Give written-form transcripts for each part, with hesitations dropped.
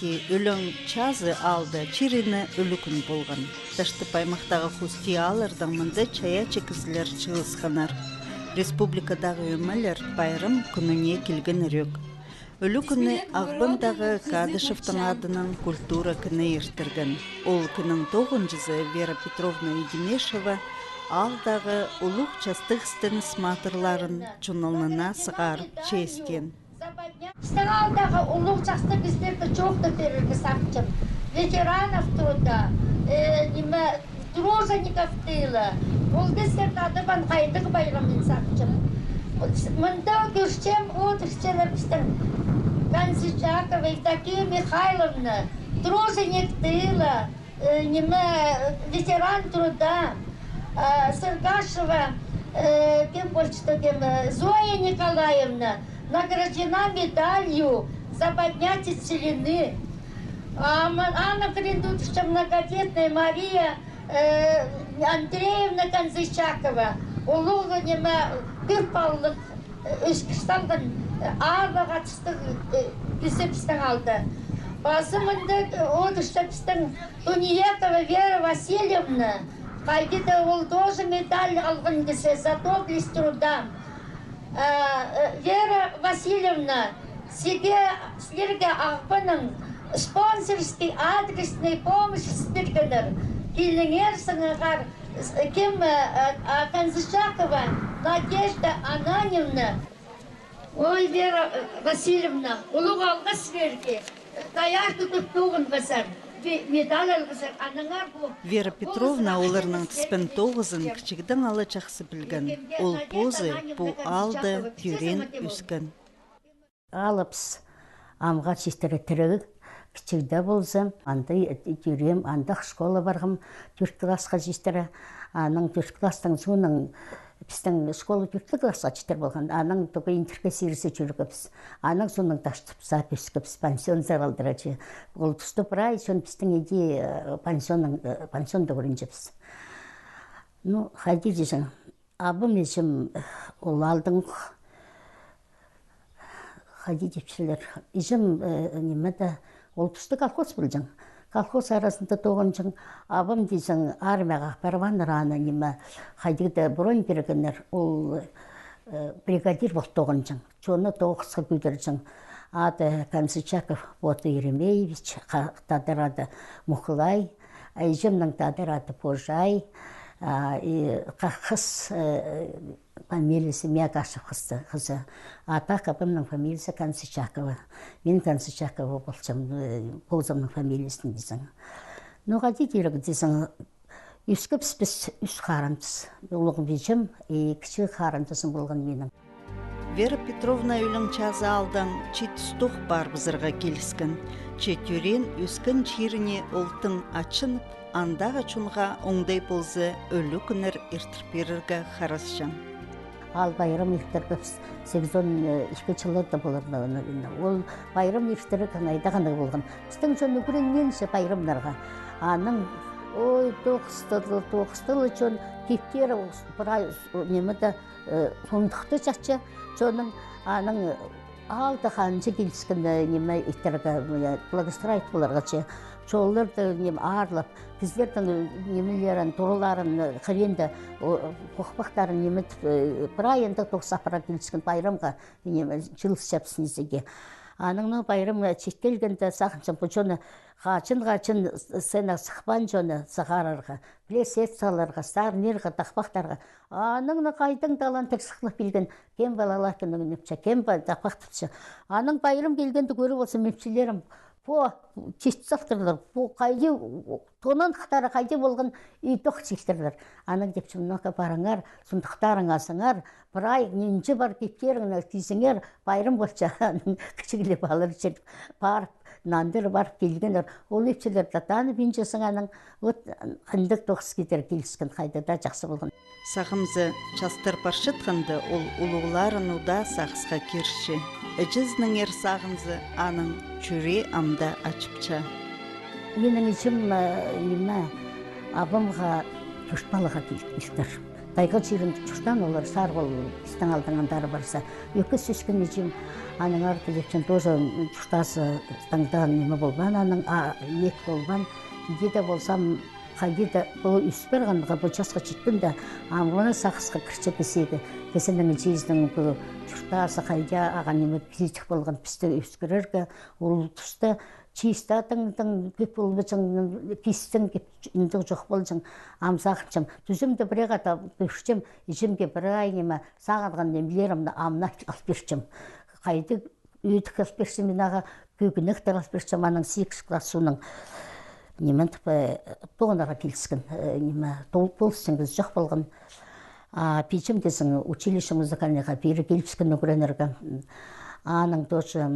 Хусти өлің чазы алды чирины өлікін болған. Ташты паймақтағы хусти алырдан мұнды чая чекізілер чығысқанар. Республикадағы өмілер байрым күніне келген үрек. Өлі күні Ағбындағы Кадышевтың адының культура күні ертірген. Ол күнің 9-жызы Вера Петровна Едемешева алдағы ұлық частық стен сматырларын чунылнына сығар честен. Алдағы ұлық частық біздерді жоқты берілгі сақчым. Ветеранов труда, тружеников тыла. Ол біздерді адыбан қайдығы байрамын сақчым. Мұнда көршем отыршчелер біздің Консичакова, Евдокия Михайловна, труженик тыла, ветеран труда, Сыргашева, Зоя Николаевна награждена медалью за поднятие целины. Анна Крендутовича многодетная Мария Андреевна Конзычакова улуғынема күрпаллық үшкішталған арға қатыстық кесепістің алды. Басымында отыршта біздің Туниетова Вера Васильевна қайдеді ол тоже медаль алған кесе за доблесть труда. Вера Васильевна сіздерге Ағбының спонсорский адресный помощь сіздергенер. Келіңер сыңығар кем Конзычакова Надежда Ананевна. Ой, Вера Васильевна, ұлық алға сіздерге. Даяр тұтып туғын ғызар. Медаль алғызар. Аныңар бұл. Вера Петровна оларының түспен 9-ын кішігдің алы жақсы білген. Ол позы бұл алды тюрен үскен. Алыпс амға чистері тірігі кішігді болзым. Андай тюрем, андақ школа барғым 4 классқа чистері. Аның 4 класстың соның біздің школа 4 классқа чистер болған. Аның тұғы интерге сирісі жүргіпс. Аның соның таштыпса пескіпс, пансион заралдырачы. Ол тұсты бұрай, сон біздің еде пансионды көрінжіпс. Ну, қайды десің, абым ешім ол алдың қайды депшілер. Ешім немеді ол тұсты колхоз білжің. Колхоз арасында тоғынжың, абым дейсің армияға парван раны неме қайдықты бұрын бергенер, ол бригадир бол тоғынжың. Жоны тоғысқа көдіржің. Ады Консичаков Боты Еремеевич, тадырады Мұқылай, әйжімнің тадырады Пожай, қыз фамилиясы Мягашев қызы. Атақ абымның фамилиясы Консичакова. Мен Консичакова болчам, Позамның фамилиясын дейсің. Ноға дейдерік дейсің, үскіпс біз үс қарымыз. Олығын бейжім, кіші қарымызын болған менің. Вера Петровна өлің чазы алдан чет-стуқ бар бұзырға келіскен. Четюрен өскен чиріне олтың ачын, андағы чунға оңдай болзы өлі күнір ертір берірге қарасшын. Ал байрам ертіргіпс 82 жылырда болырды. Ол байрам ертірі қанайдағаны болған. Біздің жөні көрінменші байрамларға. Аның ой, тоқыстылы жөн кептері немеді сондықты жақшы жөнің аның алды қаншы келіскінді неме иттерге благостроить боларғачы. Жолларды арылып, біздердің немелерін, тұрыларын, қыренді, қоқпақтарын немет бір айында тоқсапыра келіскен байрамға жылыс жапсын езеге. Аныңның байрам четтелгенде сақыншын бұл жоны қачын сena сықпан жоны сығарарға, білесет саларға, сарнерға, тақпақтарға. Аныңны қайдың далан тірсіқлық білген кем балалар күнігін өпчі, кем тақпақтыпшы. Аның байрам келгенді көріп олсы мепшілерім. По чистсақтырлар, по қайды, тонын қықтары қайды болған үйтіқ чистірлер. Аның деп жұмнаға барыңар, сұндықтарың асыңар, бір ай ненші бар кептерің өткейсіңер, байрым болча кішігілі балыр жүріп барып, нандыр барып келгендер. Ол епшілер татаны бенжесің аның қындық тоқыс кетер келіскен қайдада жақсы болған. Сағымзы частыр паршытқанды ол ұлығыларын ұда сақысқа керші. Әжізінің ер сағымзы аның чүре амда açıpça. Менің ішім абымға тұшпалыға келдіктір. Тайга чиринди чуртан олар саргол истен алдыңандары барса. Өкі сөскін ежім, аның арты депчен тоже чуртасы таңдан неме болбан, аның ек болбан. Деде болсам, қайдеде бұл үспер ғандыға бұл жасқа жетпін да, амғана сақысқа кірчеп бесегі. Кесенің жездің бұл чуртасы қайда аған неме пизитік болған пісті үскерерге, ол тұсты чиста тың көп болбычың, кистің кеп жоқ болжың, амсақынчым. Түзімді бірек ата бүшчім, ежімге бір ай неме сағадған немлерімді амна алып берчім. Қайды үйдік алып берчім, мен аға көгініктер алып берчім, аның 8 классуның. Немен тоғынаға келіскен, толсың біз жоқ болған. Пейчім десің училище музыкальныйға бері келіпскен өгіренерге. Аның тоже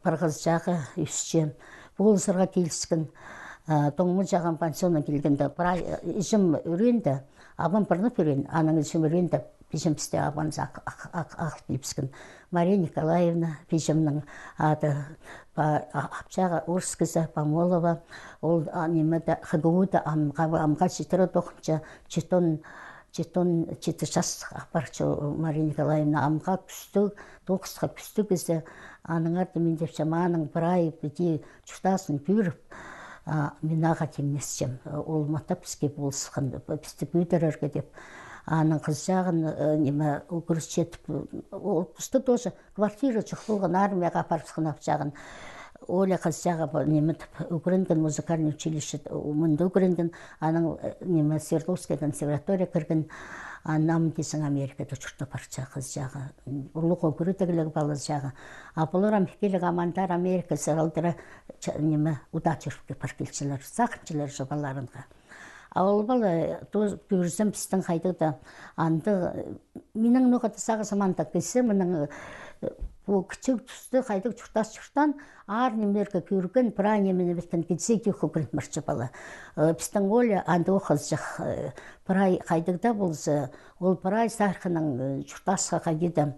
парғыз жағы үсче. Бұл сырға келіскен. Тоңымы жаған пансионна келгенде. Ижім өренді, абан пырнып өрен, аның ижім өренді. Пейчім пісте абан ақыл келіпскен. Мария Николаевна пейчімнің ады апчаға Орскізі, Памолова, ол немеді хыгуыды амға жетірі тоқынша жеті жас апарчы Мария Николаевна амға күсті, тоқысқа күсті кізі, аның арды мен депшем, аның бір ай біде чұртасын бүйіріп, мен аға темесшем, ол мата бізге болысқан, бізді бүйдірерге деп. Аның қыз жағын неме өгіріс жетіп, ол бұсты тоже квартира жоқ болған армияға апарысқан ап жағын. Оля қыз жағы неметіп өгіренген музыкальный училище, мұнды өгіренген, аның неме Свердловская консерватория кірген, нам десің Америкада жүрді барча қыз жағы. Ұлық өгірі тегілігі балы жағы. Апылыр амекелік амандар Америка сыралдыра неме удат жүріпке бар келшілер, сақыншылар жобаларынға. Ал бала көрсем пістің қайдыда анды менің нұғаты сағы саманда кесі мұның күчік түсті қайдық чұртас чұртан ар немерге көрген пыра немені біткен кетсе кеукі көрін мұрчы бала. Пістің оля анды оқыз жақ пырай қайдықта болсы, ол пырай сарқының чұртасқа қайдыда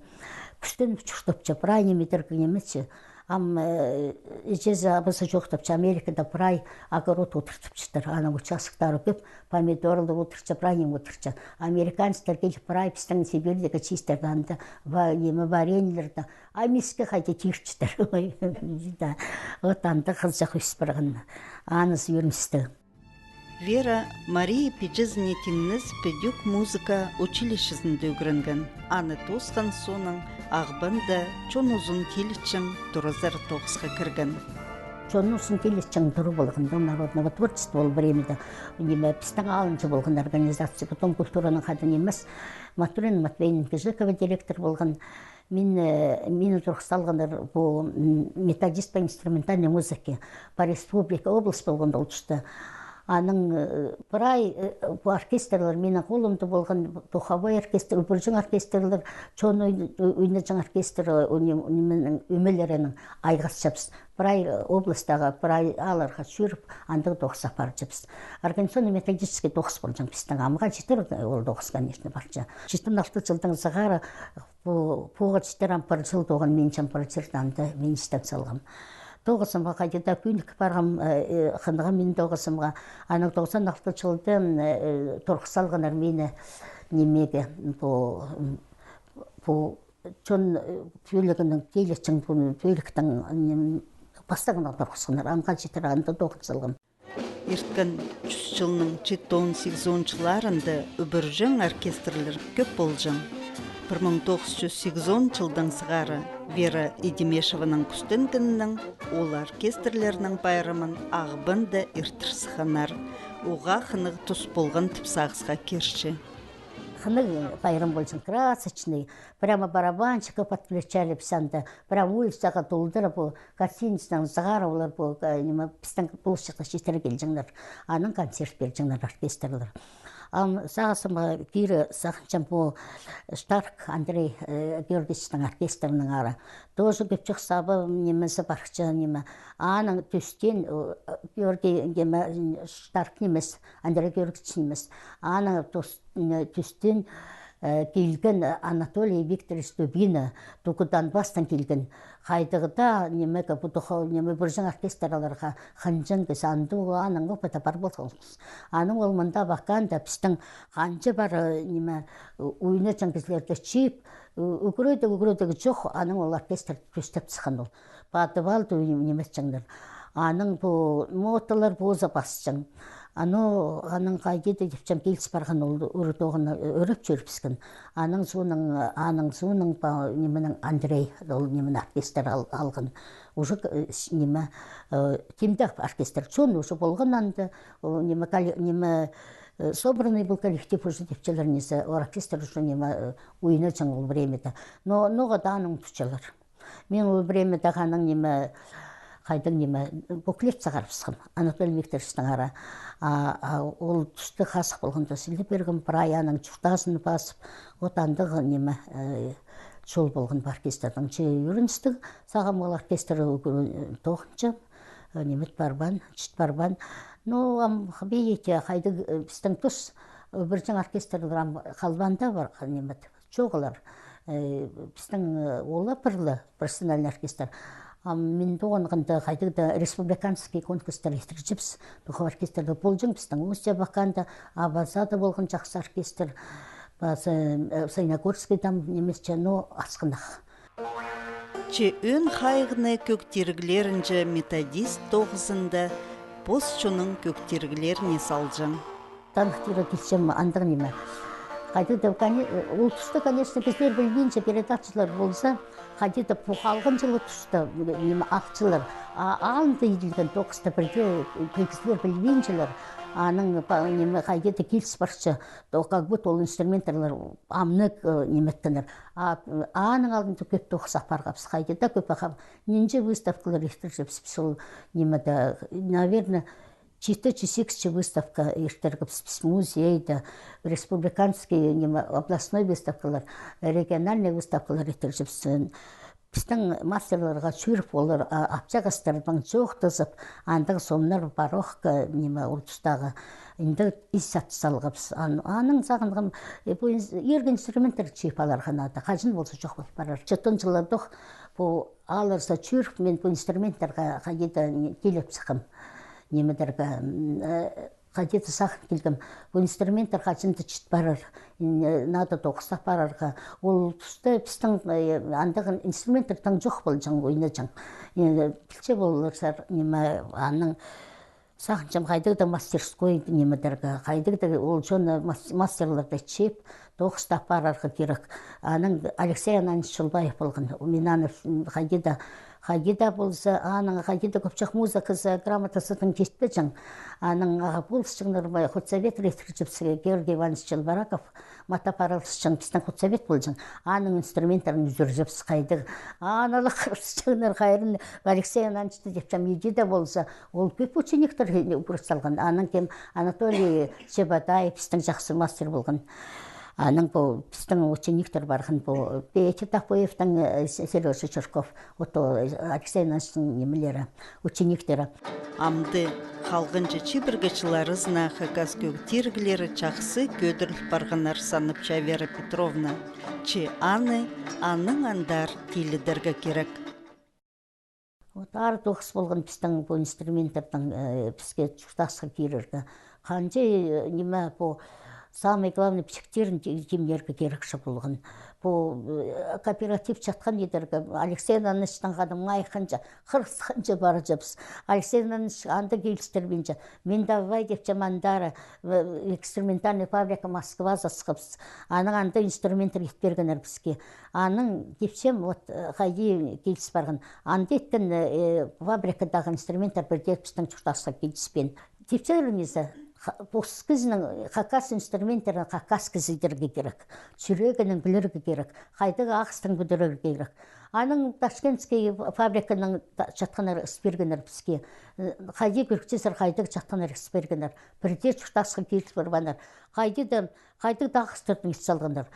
күстен чұртыпчы пырай немедергі неметші. Ежезі абысы жоқтапчы Америкада пырай огород отыртыпчыдыр. Аның участықтары көп, помидорлы отырчы, пырайым отырчы. Американцтар келіп пырай пістің Сибирдегі чистерданды, емі варенилерді, амеске қайда тирчідір. Отанды қыз жақ өспірғын, аныз үйірмісті. Вера Мария Пиджизіне тенніз педюк музыка училищесінде өгірінген. Аны тосқан соның ағбында чон ұзын телітчің тұрызар тоғысқа кірген. Чон ұзын телітчің тұры болғанда, народного творчества ол времеда. Пістің алыншы болған организация, потом культураның қадын емес. Матурин Матвейн Кежекова директор болған. Мені тұрқысталғандар бұл методист по инструментальной музыке по республика, область болғанда ұлтышты. Аның пырай оркестрлер, менің қолымды болған духовой оркестр, бүржің оркестрлер, чон үйнежің оркестр өмелерінің айғас жапсы. Пырай областағы пырай аларға жүріп, андығы доғыс апар жапсы. Организационный методический доғыс болжың пістің амға жетір ол доғыс, конечно, барча. 16 жылдың зығары пуға жетер ампар жыл доған мен жампар жерданды мен істеп салғам. Тоғысымға қайдада күнік барғам қындыға мен тоғысымға. Аның 96 жылдың тұрқы салғанар мені немеге чон пүйлігінің келесің пүйліктің бастағына тұрқысынар. Амға жетір ағында тоғыз салғам. Ирткен 100 жылының 7-18 жыларында үбіржің оркестрлер көп болжың. 1980 жылдың сығары Вера Идимешеваның күстінгінінің ол оркестрлерінің байрамын ағбынды иртірсіғанар. Оға қынығы тұс болған түпсағысқа керші. Қынығы байрам болсын красочный, прямо барабанчика подключали пісанды, прямо улицаға толдырып, картинасының зығары олар пістің бұлшықта шетері келжіңдер, аның концерт бержіңдер оркестрлер. Сағасыма кері сақынчам бұл Штарк Андрей Георгиевичтің оркестрінің ары. Тоже көпчік сабы немесі барқчы неме. Аның түстен Штарк немес, Андрей Георгиевич немес. Аның түстен келген Анатолий Викторович Дубина, Дукудан бастан келген. Қайдығыда немеге бұдығы неме біржің оркестрларға қанжын кесі анды аның опыты бар болғыз. Аның ол мұнда баққанда біздің қанжы бар неме ойны жаңгізлерді чип, үгірөйдегі жоқ, аның ол оркестр көстеп түсқан ол. Бадывалды немес жаңдар. Аның бұл мотылар бозы басчың. Аның қайдеді депчем келіс барған ол ұрытоғын өріп жүріпскен. Аның суының неменің Андрей, ол немен оркестр алғын. Уже неме кемді оркестр. Сон уже болған анды неме собранный был коллектив уже девчалар несі, оркестр уже неме ойны жаң ол времеде. Но ноғада аның тұчалар. Мен ол времеде ғаның неме қайдың неме буклет сағарыпсығым, Анатолий Викторовичтің ара. Ол түсті қасық болғанда сілді берген бір аяның чуқтасын басып, отандығы неме жол болған оркестрдің. Үріністің сағам ол оркестрі тоғыншы, немет барбан, чит барбан. Но бейеке қайды біздің тұс бірдің оркестрдің қалбанда бар немет. Жоғылар. Біздің олы бірлі профессиональный оркестр. Мен доғынғында қайдыда республиканский конкурстар естіржіпс. Бұғы оркестрді болжың біздің өсте баққанда Абазада болған жақсы оркестр. Сайнагорский там немесче, но асқынақ. Че өн қайғыны көктергілерінже методист тоғызында постчының көктергілеріне салжың. Танықтыра келсем андық неме. Қайдыда ол тұсты, конечно, біздер білгенше передатчылар болса, қайдыда бұқалғын жылы тұсты ақчылар, алынды еділген тоқысты бірде көлкізлер білгеншілер, аның қайдыда келіс баршы, как будто ол инструментарлар амнық неметтінер. Аның алдында көп тоқыс апарғапсы, қайдыда көп ақап, ненже выставкалар естіржіпсіп, сол немеді, наверное, 4-8 выставка ертергіпсіз музейді, республиканский областной выставкалар, региональный выставкалар ертергіпсіз. Біздің мастерларға чүріп олар апчағастардан жоқ тызып, андығы сомнар бароққа ұлтыстағы енді иссат салғапсы. Аның сағынғым ергі инструменттер чүйіп аларғанады, қажын болса жоқ болып барар. Чөттін жылардық бұл алырса чүріп, мен бұл инструменттерға қайдеді келіп сықым. Немедерге қадеті сақын келгім. Бұл инструменттер қачынды чит барар, нады тоқыстақ барарға. Ол тұсты біздің андығын инструменттердің жоқ бол жаң, ойны жаң. Білче болырсар, аның сақынчам қайдығыда мастерской немедерге. Қайдығыда ол жоны мастерларды чеп, тоқыстақ барарға керек. Аның Алексей Ананович Шулбаев болған. Минанов қайдыда болса, аның қайдыда көпчақ музыкасы, грамотасының кеспе жаң. Аның болсы жаңдар бай, худсовет ретіржіпсіге Георгий Иванович Челбараков, матапаралыс жаң, біздің худсовет бол жаң. Аның инструментарын үзіржіпсі қайдығы. Аналы қырсы жаңдар қайырын Алексей Ивановичты деп жам, едеді болса, ол көп учениктер бұрысталған. Аның кем Анатолий Чебатай, біздің жақсы мастер болған. Аның бұл біздің учениктер барған бұл Петя Тахоевтың Сережа Чурков, Алексей Ивановичтың немелері, учениктері. Амды қалғынжы чибіргішіларызна хакас көктергілері чақсы көдіріл барғанар Саныпча Вера Петровна. Че аның андар келідерге керек. Ары тоқыс болған біздің бұл инструменттердің бізге чүқтасқа керерге. Қанжы неме бұл самый главный психтерін кемдерге керекші болған. Бұл кооператив чатқан едерге Алексей Ивановичтің қадым майқанжа, қырқсқанжа бары жапсы. Алексей Иванович анды келістербенже. Мен давай деп жамандары экспериментальный фабрика Москва засқыпсы. Аның анды инструментер етбергенер бізге. Аның депсем қайди келіс барған. Анды еткен фабрикадағы инструментер бірдер біздің чұртасқа келіспен. Депселеріңізі Бұс кізінің қақас инструменттерін қақас кізідерге керек. Жүрегінің білерге керек. Қайдығы ақыстың бүдірерге керек. Аның Ташкентский фабриканың жатқанар іспергенер бізге. Қайды көркчесір қайдық жатқанар іспергенер. Бірде чұқтасқы келіс барбанар. Қайды дағыстырдың іс салғандар.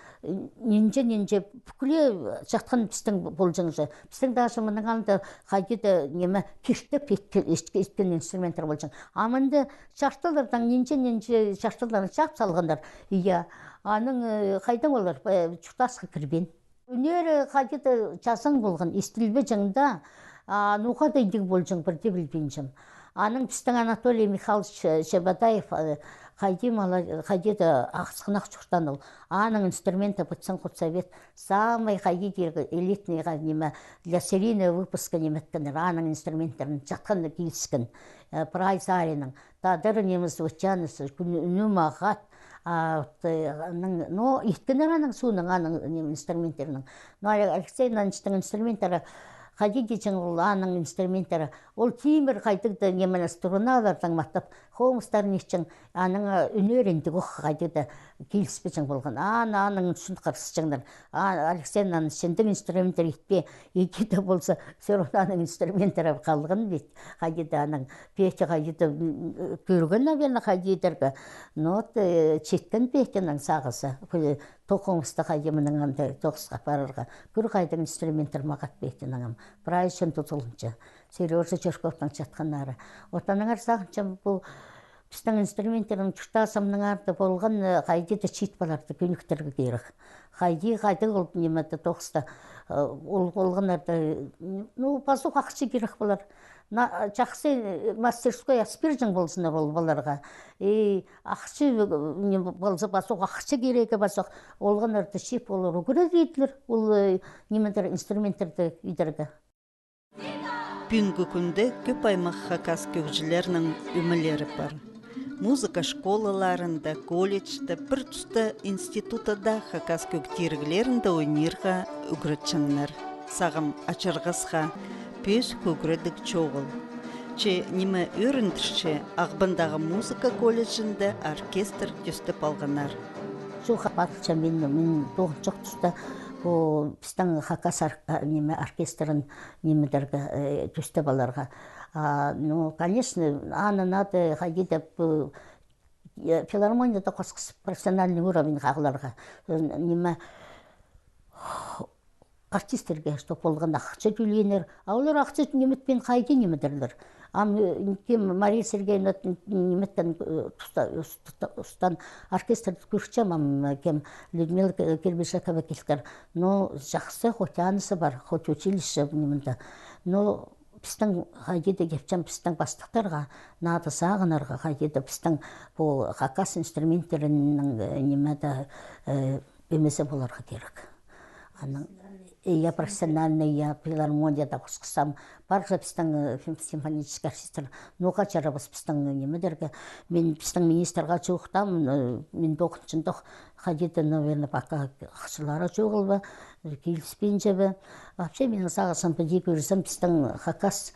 Ненже бүкіле жатқан біздің болжыңызы. Біздің даже мұның алында қайды неме кештіп еткен инструментар болжың. Амынды шаштылардан ненже шаштыларын шап салғандар. Иә, аның қайдан олар чұқтасқы кірбен. Өнері қайды жазың болған, естілбе жаңда, нуға дейдік болжың бірде білбейнжім. Аның біздің Анатолий Михайлович Шебатаев қайды ақсығынақ жұқтан ол. Аның инструменты бұтсын құтсавет, самай қайды дергі элитныйға неме, для серийного выпуска неметтінер, аның инструменттерін жатқанды келіскен, прайзарының, тадыр неміз өтчанысы, үнім ағат, но иткенер аның суының аның инструменттерінің. Но Алексей Ивановичтің инструменттері қайды дейін ол аның инструменттері. Ол кеймір қайдықты немені струналардан мақтап, қоңыстарын ешчің аның үнеренді қоқ қайдықты келіспешің болған. Аның үшін қарсышыңдар. Алексей Иванович сендің инструменттер етпе, екеті болса, сөрін аның инструменттері қалған бет. Қайдыды аның пехте қайдыды көрген авені қайдыдырғы. Но четкен пехтенің сағысы. Тоқоңысты қайды мұның аңды тоқысқа барырға. Көр қайдың инструменттер мағат пехтенің. Прайшын тұтылыншы. Сережа Черковтың жатқанары. Отаныңар сағынша бұл біздің инструменттерін тұштасымның арды болған қайды да чит баларды көніктерге керік. Қайды ол немеді тоқыста ол болғанарды, басу қақшы керек болар. Жақсы мастерской аспиржің болсынар ол баларға. Ақшы болса басу қақшы керегі басу олғанарды шеп олар өгірек етілер. Ол немедер инструменттерді үйдергі. Бүгінгі күнде көп аймақ хакас көкжілерінің өмілері бар. Музыка школаларында, колледжда, бір тұста институтада хакас көктергілерінде ойнырға үгірітчіңнер. Сағым ачырғысқа пөз көкірідік чоғыл. Че неме өріндірші ағбындағы музыка колледжінде оркестр түстіп алғанар. Жоға батылша мен тоғын жоқ тұста біздің хакас оркестрін немедергі түсті баларға. Ну, конечно, надо ходить в филармонияда қосқысы профессиональный уровень қағыларға. Неме артистерге, что болған ақчы түленер, олар ақчы неметпен қайды немедерлер. Мария Сергеевна неметтен ұстан оркестрді көршічем, кем Людмила Кербешекова келдер. Но жақсы хотянысы бар, хот училище немінде. Но біздің қайдеді кепчем біздің бастықтарға, нады сағынарға қайдеді біздің хакас инструменттерінің немеді бемесе боларға керек. Я профессиональный, я филармонияда қосқысам, бар жа біздің симфонический оркестр, ноға жарабыз біздің немедерге. Мен біздің министрға жоқтам, мен доқыншындық қадеті, наверное, бақа қысылары жоғылбы, келіспен жабы. Вообще, мен сағасам біде көрсем біздің хакас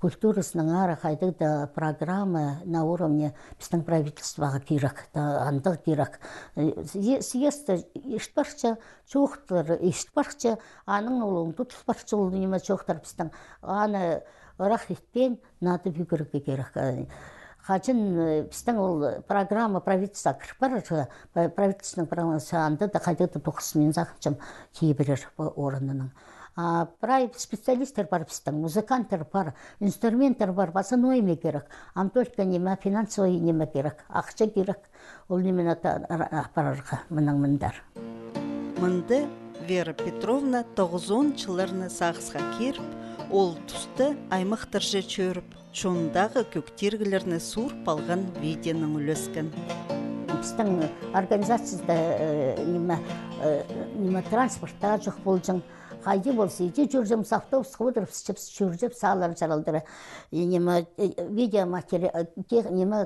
культурасының ары қайдыда программа на уровне біздің правительствоға керек, андық керек. Съезді ешт барша, жоқтар ешт барша, аның олың тұтыс барша олы неме жоқтар біздің. Аны рахетпен нады бүкірге керек. Қажын біздің ол программа правительство кіріп бар, правительственның программасы анда да қайдыда тоқысымен зақыншым кейбірер орынының. Специалисттер бар біздің, музыканттар бар, инструменттер бар, баса нойме керек. Только неме финансовый неме керек, ақча керек. Ол немен апарарға мұның мұндар. Мұнды Вера Петровна 90 жыларны сағысқа керіп, ол тұсты аймақтар же чөріп, чондағы көктергілеріне сур балған видеоның үлескен. Біздің организацияда неме транспортта жоқ болжың. Қайды болсы, ете жүржем автобус қыдырып, жүржеп, сағалар жаралдыры. Видео материал,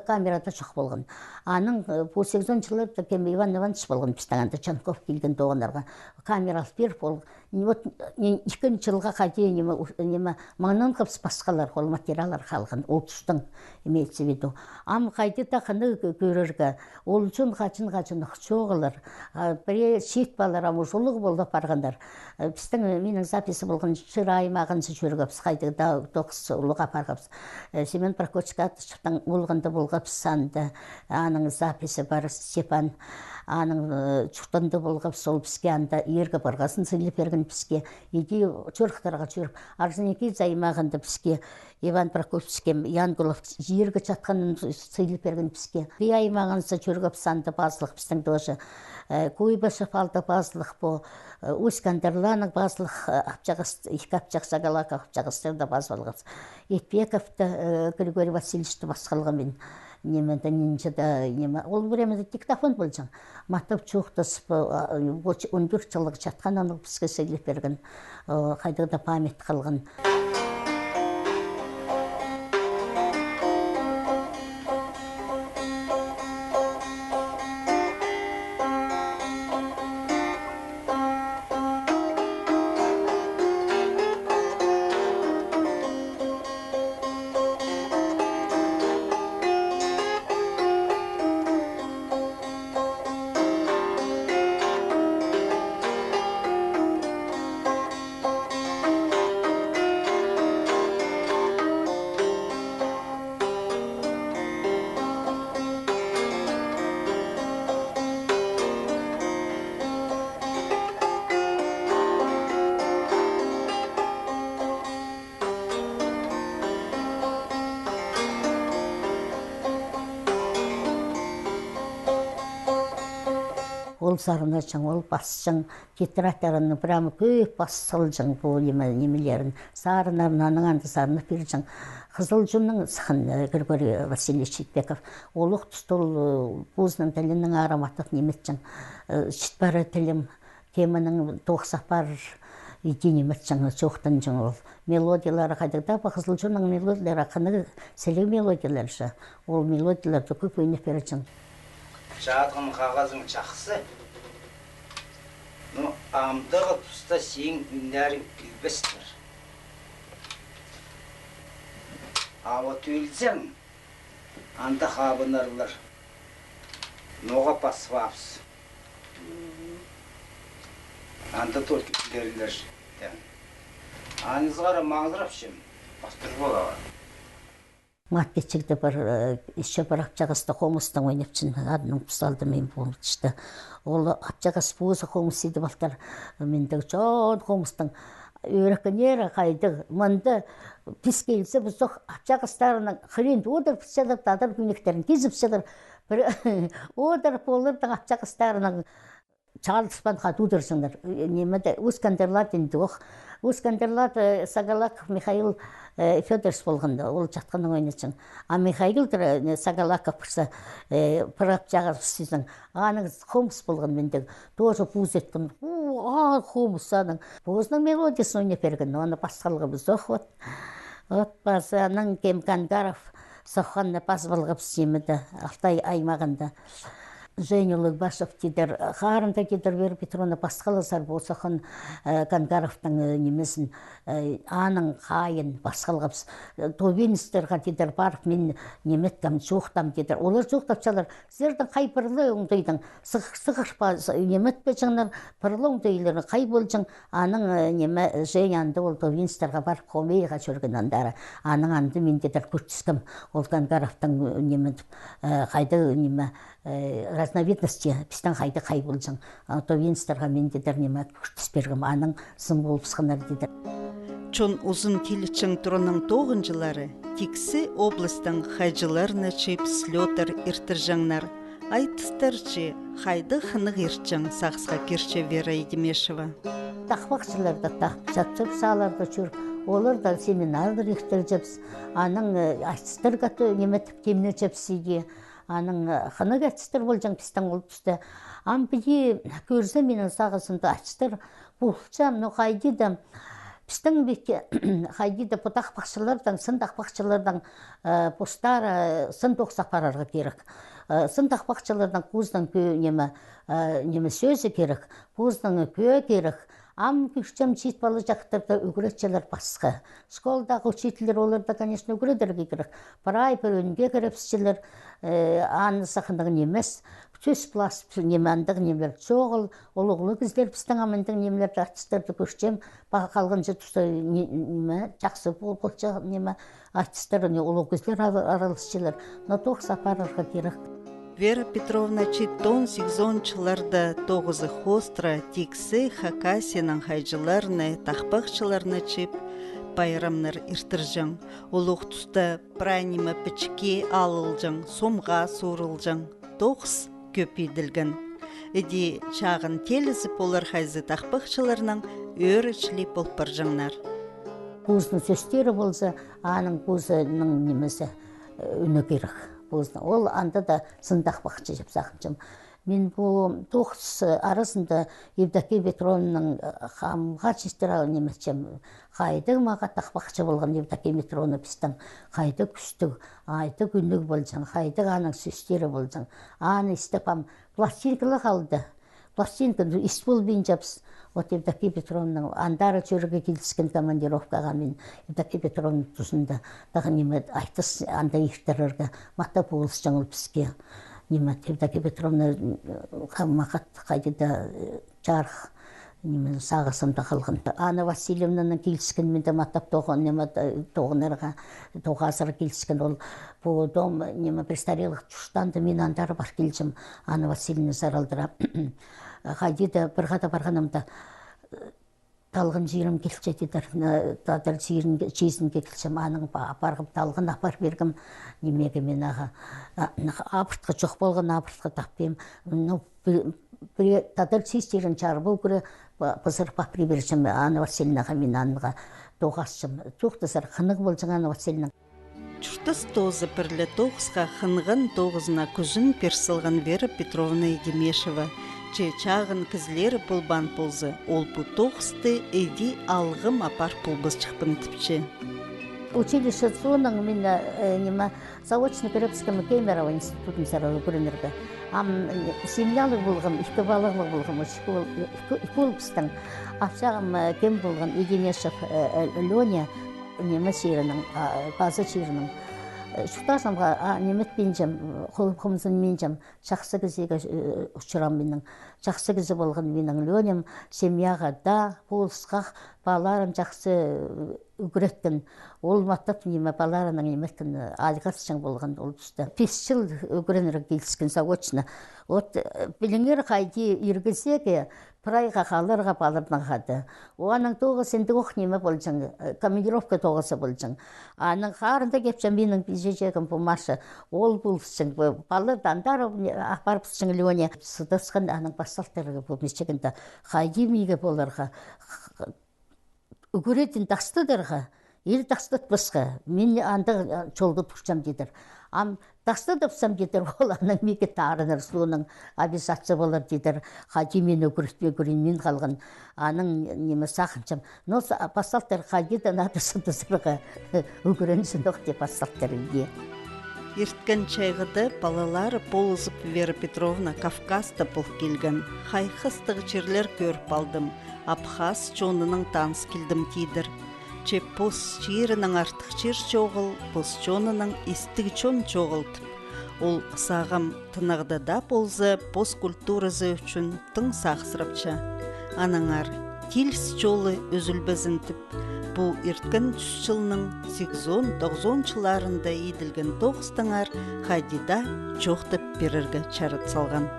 камерада жоқ болған. Аның по 80 жылырда кем Иван Иванович болған, біздің анды Чанков келген доғанарға. Камера алып беріп, ол вот 2 жылға қайда неме маңнан қыпс басқалар ол материалдар қалған ол тұстың имеется в виду ам қайда да қаны көрерге ол үшін қачын жоғылар бір шет балар амы жолығы болды барғандар біздің менің записі болған шыр аймағын жүргіпс қайда да 9 ұлыға барғапс Семен Прокопьевичтің олғында болғапс санды аның записі бар Степан аның чуқтанды болғап сол бізге анда ергі барғасын сөйлеп берген бізге еде жұрықтарға жүріп арзынеке займағында бізге Иван Прокопьевичке Янгулов ергі жатқанын сөйлеп берген бізге бей аймағанса жүргіп санды базылық біздің тоже Куйбышев алды базылық бұл Ускандерланың базылық екі апчақ Сагалаков апчағыстырда базылығыз Етпековты Григорий Васильевичті басқалғымен немеде нинжада неме ол времяда диктофон болжаң матып чуқтысып 14 жылғы жатқан анық бізге сөйлеп берген қайдағыда память қалған ол сарынашың, ол басшың, тетрадьларын прямо көп бассылжың бұл немелерін. Сарынарының анды сарынып бержің. Қызылжының сықын Григорий Васильевич Итбеков. Олық тұстыл бұзының тілінің араматық неметжің. Шытбары тілім темінің тоқсапар иди неметжің, жоқтын жың ол. Мелодиялары қайдықта бұл Қызылжының мелодиялары қаны сәлі мелодиялары. Ол мелодияларды көп өйнеп бержің. Жатқын қағазың жақсы. Ну, амдығы тұста сен үнлерің үлбістір. Ава төлсең, анда қабынарлар. Ноға басвапс. Анда только үлерлер. Анызғара маңызырап шым. Бастыр болаға. Матпетчикті бір еще бір апчағысты қомыстың ойнепчін адының пұсталды мен болмышты. Ол апчағыс бұзы қомысыйды бақтар. Мендегі жон қомыстың өрекінері қайды. Мұнды піс келсе бұздық апчағыстарының қыренді одыр піседір, тадыр күнектерін кезіп піседір. Одыр болырдың апчағыстарының Чарльспан хатудырсыңдар. Немеде Ускандерлат енді оқ. Ускандерлат Сагалаков Михаил Федорович болғанда, ол жатқанның ойнатшың. А Михаил Сагалаков бірсі бір апчағыр пісіздің. Аның қомыс болған мендегі. Тоже бұз еттім. Қомыс аның. Бұзының мелодиясын ойнап берген. Оны басқалығы біз оқ. Отбасының Кем Кангаров соққанны бас болғып семеді. Алтай аймағында. Женя Лыгбашев тидер, Харымда тидер Вера Петровна басқалызар болсақын Кангаровтың немесін аның қайын басқалғапс. Тобиністерға тидер барып мен неметтім, жоқтам тидер. Олар жоқтапшалар, сіздердің қай пырлы оңдайдың, сығырпа немет бәжіңлер, пырлы оңдайлары қай болжың, аның неме Женя анды ол Тобиністерға барып қомейға жүрген андары. Аның анды мен тидер көртіскім, ол Кангаровтың немет қайды неме разновидности пистан қайды қай болжың. Тобиністерға мен дедер неме көртіспергім, аның сын болып сықынар дедер. Чон uzun келічің тұрының 9 жылары тиксі облыстың хайжыларына чеп слетер иртіржаңнар. Айтыстырчы, қайды қынық иртжың сақсқа керче Вера Едемешева. Тақпақшыларда тақпшатып саларда жүріп, олар да семинарлар иртіржепс, аның айтыстырға неметіп теміне жепсіге, аның қынық айтыстыр болжың пистан ол түсті. Ам біде көрсе менің сағысында айтыстыр бұлчам, но қайдидам. Біздің бекке қайдиді бұтақ бақшылардан, сындақ бақшылардан постар сындық сапарарға керек. Сындақ бақшылардан көздің немі сөзі керек, көздің көе керек. Ам күштем чит балы жақтарда үгіретчелер басқа. Школдағы учителер оларда, конечно, үгіредерге керек. Парай бөлінге керепсішелер аны сақындығын емес. Төс плас немандық немлер çoğul, oluğlu kızlar bizden amandıq немлер artistlerді көштем, қалған жетісті жақсы болча неме артисттер, олуг кызлар аралысчылар, но тоқ сапарарға керек. Вера Петровна читтон 80-чыларда тоғызы хостра, тикси, хакасинын хайжыларны, тақпақчыларны чип, байрамнар иртіржің. Олуг тұста прайнима пічке алылжың, сомға сурылжың, тоғыз көп еділген. Эди чағын телізіп олар хайзы тақпақчыларның өрічлі болпаржыңнар. Бұздың сөстері болса, аның бұзының немесі үні керек. Ол анда да сындақ бақчы жеп сақынчым. Мен бұл тоғыз арасында Евдокия Петровнаның қамға честері немесчем. Қайды маға тақпақчы болған Евдокия Петровна біздің. Қайды күштік, айды күндік болжың, қайды аның сөстері болжың. Аны істепам пластинкалы қалды. Пластинканы іспол бейін жапс. Вот Евдокия Петровнаның андары чөріге келіскен командировкаға мен Евдокия Петровна тұсында дағы немет айтыс анда ехтерерге мата болыс жаңыл бізге. Немет Евдокия Петровна мақат қайдыда жарық немен сағысымда қалғында. Анна Васильевнаның келіскен менде матап тоғын немет тоғынарға тоғасыры келіскен ол бұл дом неме престарелық тұштанды мен андары бар келжім Анна Васильевна саралдыра. Қайдыда бір ғада барғанымда талғын жиырым келші дедір, тадыр жезін келшім, аның апарғым талғын апар бергім немеге мен аға. Апыртқы жоқ болған апыртқы таппем. Тадыр жезтерін чарбыл күрі бұзыр папри бершім Анна Васильевнаға мен анға тоғасшым. Тоқтызыр қынық болжың Анна Васильевна. Чуртас тозы пірлі тоғызға қынғын тоғызына күжін персылған Вера Петровна Едемешева. Чағын кізлері бұлбан болзы, ол бұ тоғысты әйді алғым апар бұлбыз чықпын тіпче. Училище соның мен заочный Крепском Кемерово институтын саралы көрінірді. Семьялық болғым, ішкі балығылық болғым, ішкі олпыстың. Апшағым кем болған Едемешев Леня немі шерінің, базы шерінің. Шықтасымға немет бенжем, қолымызын менжем, жақсы кізеге ұшырам менің. Жақсы кізі болған менің Ленем, семьяға да, болысқақ, баларым жақсы үгіреттін. Ол маттап неме баларының еметтін алғасышың болған ол түсті. 5 жыл үгіренері келіскен заочны. От біліңер қайды ергізеге, прайға қалырға балырдың қады. Оғаның тоғыз енді оқ неме болжың, командировка тоғысы болжың. Аның қарында кепші менің бейжегім бұмашы, ол болсың, балырдандар апарпысың Лене. Сұдысқын аның бассалтырығы бұмешегінде қайды мейге болырға. Үгіретін тақстыдырға, ел тақстыд бұсқа, мен анда жолды тұрсам дедір. Тақстыдыпсам дедір, ол аның меге тарыныр, сұлының абизатсы болыр дедір. Қади мен үгіретпе көрін мен қалған, аның немі сақыншам. Но басалтыр қадидан адысындызырға үгіренсін оқты басалтырынге. Ерткен чайғыды балалары болызып Вера Петровна Кавказда бұл келген. Хайқыстығы жерлер көріп алдым. Абхаз чонының таныс келдім тейдір. Че пос чирінің артық чир чоғыл, пос чонының истігі чон чоғылтып. Ол сағым тынағда да болзы, пос культуразы үшін тың сақсырапча. Анаңар, тилс чолы өзілбізінтіп, бұл ерткен түс жылының 80-90 жыларында еділген тоғыстыңар қадида жоқтып берерге чарыт салған.